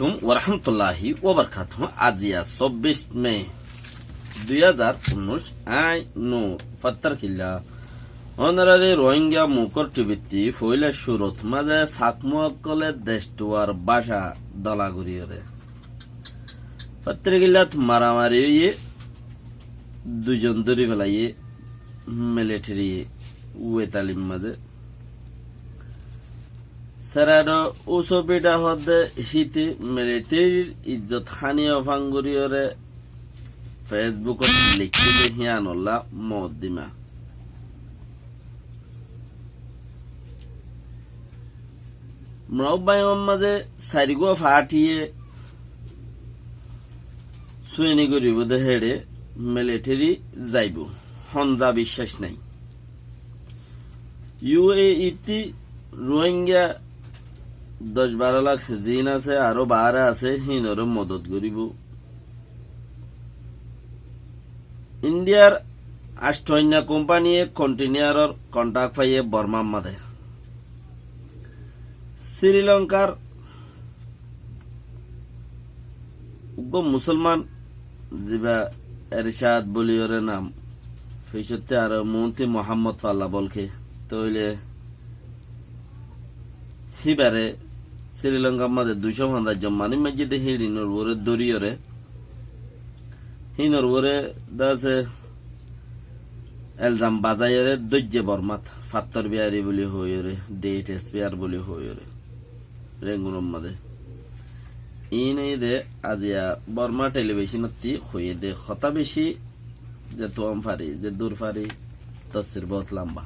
আলাইকুম ওরহমতুল্লাহি ওবরকাতুহু। আজিয়া 24 মে 2019 আই নো ফাত্তার কিল্লা অনারারি রোহিঙ্গা মুকর টিভিতি ফইলা সুরত মাঝে সাকমকলে দেশটুয়ার বাসা দলাগুড়িয়ে ফাত্তার কিল্লাত মারামারি হইয়ে দুজন ধরে ফেলাইয়ে মিলিটারি ওয়েতালিম মাঝে সেরাডো উসবিটা হদে হিতে মিলিটারির ইজ্জত হানিও ফাঙ্গুরিয়রে ফেসবুকত লিখি দেহিয়ানল্লা মদ্দিমা মরব্বাইম মাঝে সারিগো ফাটিয়ে সুইনি করিব দে হেড়ে মিলিটারি যাইব হনজা বিশ্বাস নাই। ইউএইতি রোহিঙ্গা 10-12 লাখ জিন আছে আরো বাহারে আছে হিনর মদত করিব। ইন্ডিয়ার 8 কোম্পানিয়ে কন্টেনারর কন্ট্রাক্ট পাইয়ে বর্মা মাদে। শ্রীলঙ্কার মুসলমান জিবা এরশাদ বলিওরে নাম ফিসতে আর মন্ত্রী মোহাম্মদ ফাল্লা বলকে তৈলে হিবারে শ্রীলঙ্কার মাঝে 250 জন মানি মসজিদে হিড়িনর ওরে দরিয়রে হিনর ওরে দাসে এলজাম বাজাইরে দজ্জে বর্মাত ফাত্তর বিহারি বলি হইরে ডেট এসপিআর বলি হইরে রেঙ্গুনম মাঝে ইনে দে আজিয়া বর্মা টেলিভিশনতি হইয়ে দে কথা বেশি যে তোম ফারি যে দূর ফারি তফসির বহুত লম্বা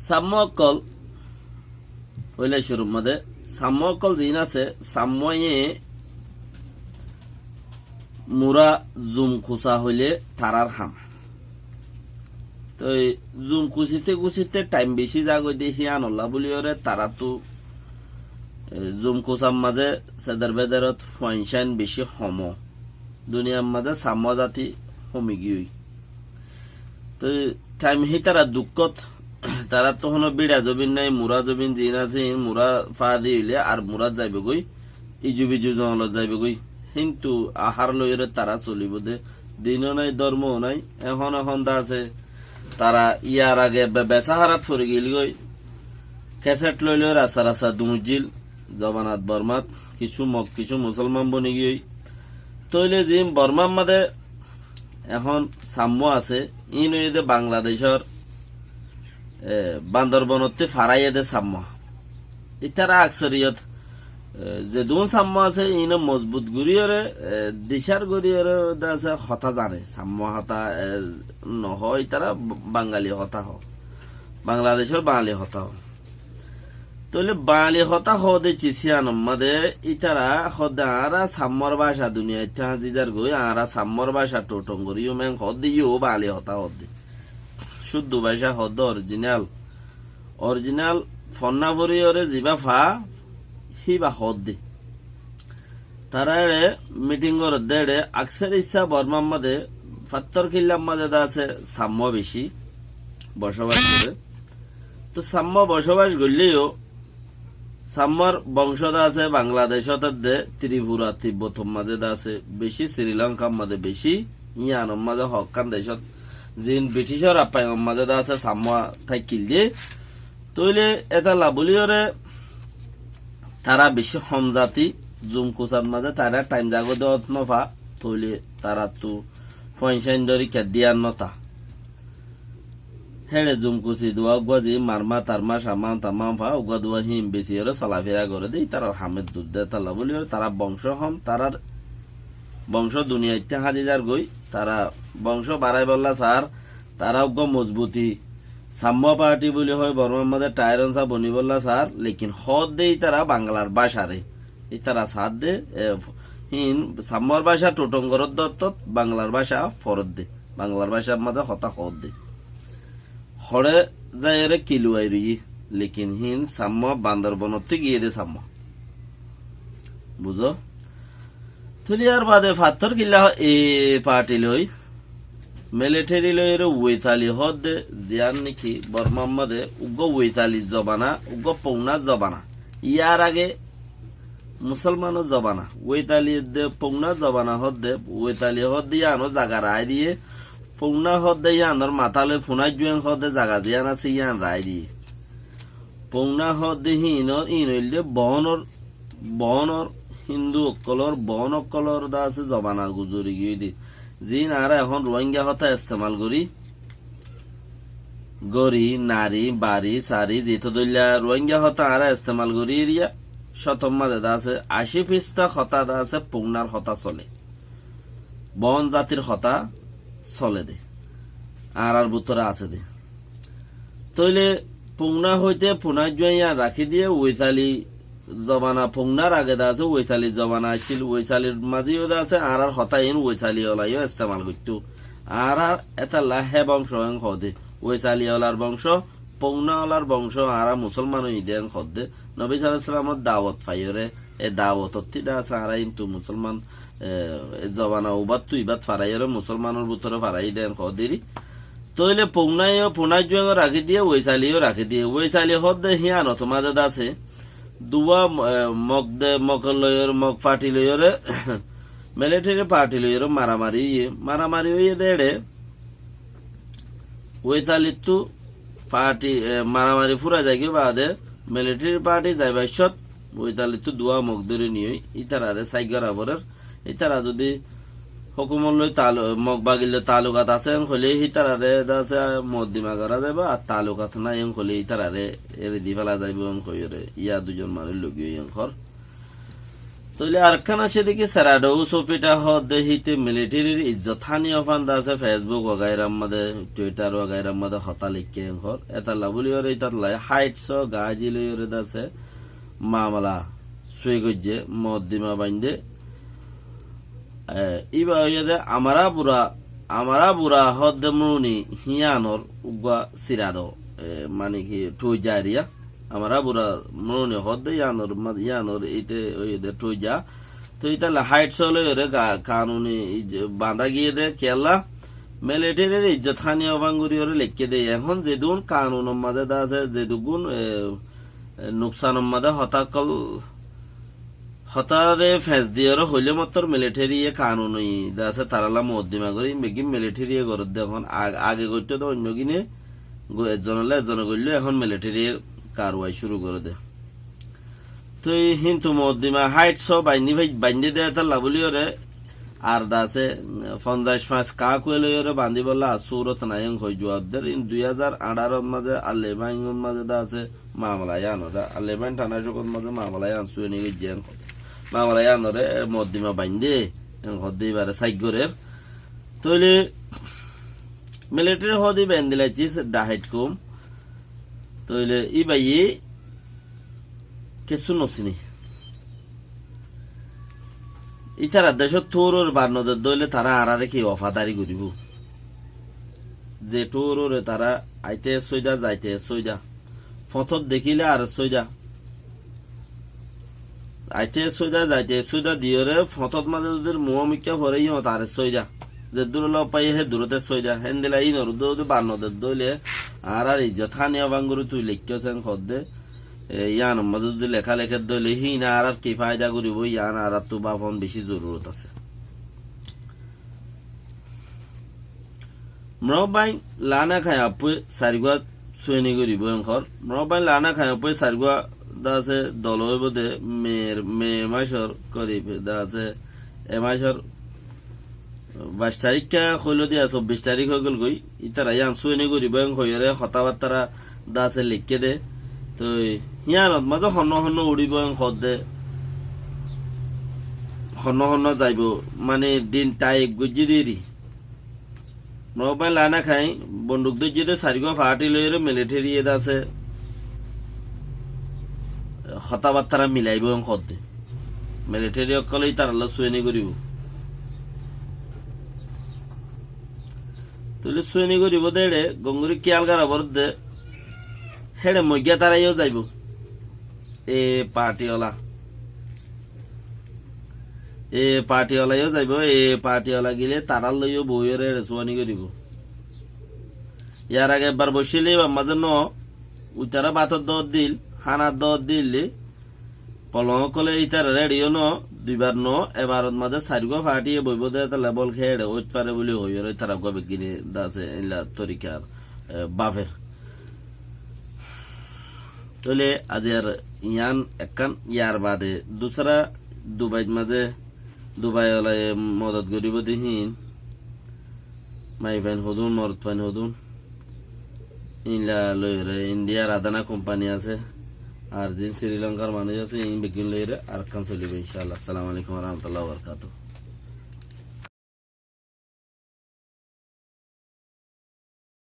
সাম্যকল হইলে শুরুর মধ্যে সাম্যকল জিন আছে সাম্যয়ে মুরা জুম খুসা হইলে তারার হাম তো জুম কুচিতে টাইম বেশি যাগই দেখি আনল্লা বলি ওরে তারা তো জুম কুসার মাঝে সেদার বেদারত ফাইনশাইন বেশি হম দুনিয়ার মাঝে সাম্য জাতি হমি গিয়ে তো টাইম হি তারা দুঃখত তারা তখন বিড়া জবিন নাই মুরা জবিন জিন আছে মুরা ফা দিলে আর মুরা যাইবে গই ইজু বিজু জঙ্গলত যাইবে গই কিন্তু আহার লইরে তারা চলিব দে দিনও নাই ধর্মও নাই এখন দা আছে তারা ইয়ার আগে বেসাহারাত ফরে গেলি গই ক্যাসেট লইলে রাস্তা দুমুজিল জবানাত বর্মাত কিছু মুসলমান বনি গিয়ে তৈলে জিম বর্মার মাদে এখন সাম্য আছে ইন বাংলাদেশের বান্দরবনতে ফারাইয়ে দে সাম্য ইতারা আকসরিয়ত যে দুন সাম্য আছে ইন মজবুত গুড়িয়রে দিশার গুড়িয়রে আছে হতা জানে সাম্য হতা নহয় তারা বাঙালি হতা হ বাংলাদেশের বাঙালি হতা হ তৈলে বাঙালি হতা হদে চিসিয়ানম মাদে ইতারা হদে আরা সাম্যর ভাষা দুনিয়া ইতা জিজার গই আরা সাম্যর ভাষা টোটং করিও মেং হদে ইও বাঙালি হতা হদে শুদ্ধ ভাষা হদ অরিজিনাল ফন্নাভরিয়রে জিবা ফা হিবা হদে তারা মিটিং করে দেড়ে আকসের ইচ্ছা বর্মার মাঝে ফাত্তর কিল্লার মাঝে আছে সাম্য বেশি বসবাস করে তো সাম্য বসবাস করলেও সাম্যর বংশদা আছে বাংলাদেশত ত্রিপুরা তিব্বত মাঝে আছে বেশি শ্রীলঙ্কার মাঝে বেশি ইয়ানোর মাঝে হকান দেশত জিন ব্রিটিশর আপায়ম মাঝে আছে সাম্য থাকিল দিয়ে তৈলে এটা লাবলিয়রে তারা বেশি সমজাতি জুম কুচার মাঝে তারা টাইম জাগো দেওয়াত নফা তৈলে তারা তো ফইনসাইন ধরি কেদিয়ার নতা হেড়ে জুম কুচি দোয়া গুয়াজি মারমা তারমা সামাম তামাম ফা উগা দোয়া হিম বেশি হরে চলাফেরা করে দেই তারা হামের দুধ দেয় তালা বলি তারা বংশ হম তারার বংশ দুনিয়া ইত্যা হাজিজার গই তারা বংশ বাড়াই বললা স্যার তারা উগ্র মজবুতি সাম্য পার্টি বলি হয় বর্মার মধ্যে টায়ারন সা বনি বললা স্যার লেকিন হদ দেই তারা বাংলার ভাষারে এই তারা সাথ দে হিন সাম্যর ভাষা টোটঙ্গর দত্ত বাংলার ভাষা ফরত দে বাংলার ভাষার মাঝে হতা হদ দে হরে যাই রে কিলুয়াই রুই লেকিন হিন সাম্য বান্দরবনতে গিয়ে দে সাম্য বুঝো তুলিয়ার বাদে ফাত্তর কিল্লা এ পার্টি লই মিলিটারি লইরে ওয়েতালি হদে জিয়ান নাকি বর্মার মাদে উগ্র ওয়েতালি জবানা উগ্র পৌনা জবানা ইয়ার আগে মুসলমানও জবানা ওইতালি দে পৌনা জবানা হদ দে ওইতালি হদ দিয়ে আনো জাগা রায় দিয়ে পৌনা হদ দে ইয়ানোর মাথালে ফোনাই জুয়েন হদ দে জাগা দিয়ে আনাছে ইয়ান রায় দিয়ে পৌনা হদ দে ইনইল দে বহনর হিন্দু অকলর বহন অকলর দা আছে জবানা গুজরি গিয়ে দি জিন আর এখন রোহিঙ্গা হতা ইস্তেমাল করি গরি নারী বাড়ি সারি যেহেতু দইলা রোহিঙ্গা হতা আর ইস্তেমাল করি এরিয়া শতম মাঝে দা আছে 80% হতা দা আছে পৌনার হতা চলে বন জাতির হতা চলে দে আর বুতরা আছে দে তইলে পৌনা হইতে পুনার জয়া রাখি দিয়ে ওইতালি জবানা পৌনার আগে দা আছে ওইতালি জবানা আসছিল ওইতালির মাঝেও দা আছে আর হতা ইন ওইতালি ওলাইও ইস্তেমাল করতো আর এটা লাহে বংশ হদে ওইতালি ওলার বংশ পৌনা ওলার বংশ আর মুসলমান ইদেন হদে নবী সাল্লাল্লাহু আলাইহি ওয়াসাল্লামের দাওয়াত ফাইরে এ দাওয়াত তিদা আছে আর কিন্তু মুসলমান জবানা উবাত তুই বাত ফারাইরে মুসলমানের ভিতরে ফারাই দেন হদিরি তইলে পৌনাই জুয়াঙ্গ রাখি দিয়ে ওইসালিও রাখি দিয়ে ওইসালি হদ দে হিয়ানো তো মাঝে আছে দুয়া মগ দে মকলয়র mug party লয়রে military party Loire মারামারি হইয়ে দেড়ে ওইসালি তু পার্টি মারামারি ফুরা যায় কি বাদে মিলিটারি পার্টি যাইবা সত ওইতালি তো দুয়া মগ ধরে নিয়ে ইতারারে সাইগার আবরের ইতারা যদি হুকুমলৈ মগ বাগিলে তালুকাত আছে হলে হিতারারে আছে মদ্দিমা করা যাবে আর তালুকাত নাই হলে ইতারারে এরে দি ফেলা যাইব কইরে ইয়া দুজন মানুষ লগিয়ে ঘর তইলে আরখানা সেদিকে সারাডো সোপিটা হদে হিতে মিলিটারির ইজ্জত হানি অফান্দা আছে ফেসবুক ওগাইরার মধ্যে টুইটার ওগাইরার মধ্যে হতা লিখকে ঘর এটা লাবুলিয়রে ইতাত লাই হাইটস গাজি লইরে আছে মামলা সুই গজ্জে মদ্দিমা বাইন্দে ইবা হইয়াদে আমারা বুড়া হদে মুনি হিয়ানোর উগা সিরাদ মানে কি টুই জারিয়া আমারা বুড়া মুনি হদে ইয়ানোর ইতে ওইদে টুই যা তো ইতা হাইট চলে রে কানুনি বাঁধা গিয়ে দে কেলা মিলিটারির ইজ্জত হানি অভাঙ্গুরি ওরে লিখকে দে এখন যেদুন কানুনের মাঝে দা আছে যেদুগুন নুকসানের মাঝে হতারে ফেস দিয়ে হইলে মাত্র মিলিটারি কানুনই আছে তারালা মদ্দিমা করি বেগি মিলিটারি ঘরত দেখুন আগে করতে তো অন্য কিনে একজন করলে এখন মিলিটারি কারওয়াই শুরু করে দে তো হিন্তু মদ্দিমা হাইট সব বাইন্দি দেয় তার লাভলি ওরে আর আছে 50 কা কুয়েলে বান্ধি বললা সুরত নায়ং হই জবাবদের 2018 মাঝে আলেবাইন মাঝে দা আছে মামলা ইয়ানো দা আলেবাইন থানা জগত মাঝে মামলা ইয়ান সুয়েনি জেন মামলা ইয়ানোরে মদ্দিমা বাইন্দে হদ্দি বারে সাইগরের তইলে মিলিটারি হদি বেন্দিলাইছিস ডাহাইট কম তইলে ই বাই কিছু নসিনি ইতারা দেশ তোর বান্নদের দইলে তারা আরারে কি অফাদারি করিব যে তোরে তারা আইতে সইদা যাইতে সইদা ফতত দেখিলে আর সইদা আইতে সইদা যাইতে সইদা দিয়রে ফতত মাঝে যদি মুহমিকা ভরে ইহ তার সইদা যে দূর পাই হে দূরতে সইদা হেন দিলা ই নর বান্নদের দইলে আর ইজ্জত হানিয়া বাঙ্গুরু তুই লিখছেন খদ্দে ইয়ান মাঝে যদি লেখা লেখা দইলে হি না আর কি ফায়দা করিব ইয়ান আর তো বাপন বেশি জরুরত আছে মরবাই লানা খায় আপু সারিগুয়া সুয়েনি করিব এখর মরবাই লানা খায় আপু সারিগুয়া দা আছে দল হইব দে মে মাসর করিব দা আছে এ মাসর 22 তারিখে হইল দিয়া 24 তারিখ হয়ে গেল গই ইতারা ইয়ান সুয়েনি করিব হইরে কথাবার্তা দা আছে লিখকে দে তো ইয়ানত মাঝে হন্ন উড়িব খদে হন্ন যাইব মানে দিন তাই গুজি দিরি মোবাইল লানা খাই বন্দুক দিয়ে চারিগো ফাটি লইরে মিলিটারি আছে কথাবার্তা মিলাইব খদে মিলিটারি অকলেই তার সুয়েনি করিব তুলে সুয়েনি করিব দেড়ে গঙ্গুরি কিয়াল গারাবর দে হেড়ে মগিয়া তারাইও যাইব এ পার্টিওয়ালাইও যাইব এ পার্টিওয়ালা গিলে তারার লইও বইয়ের রেসুয়ানি করিব ইয়ার আগে একবার বসিলে মাঝে ন উতারা বাতর দর দিল হানার দর দিলে কলম কলে ইতার রেডিও ন দুইবার ন এবারত মাঝে চারিগো ফাটিয়ে বইব দে তাহলে বল খেয়ে ওই পারে বলে হই আর তারা গবে কিনে দাসে ইলা তরিকার বাফের তাহলে আজ আর ইয়ান একখান ইয়ার বাদে দুসরা দুবাই মাঝে দুবাই ওলাই মদত করিব দিহীন মাই ফাইন হদুন মরদ ফাইন হদুন ইলা লইরে ইন্ডিয়ার আদানা কোম্পানি আছে আর যে শ্রীলঙ্কার মানুষ আছে ইন বেগিন লইরে আর কান চলিবে ইনশাআল্লাহ। আসসালামু আলাইকুম ওয়া রাহমাতুল্লাহি ওয়া বারাকাতুহু।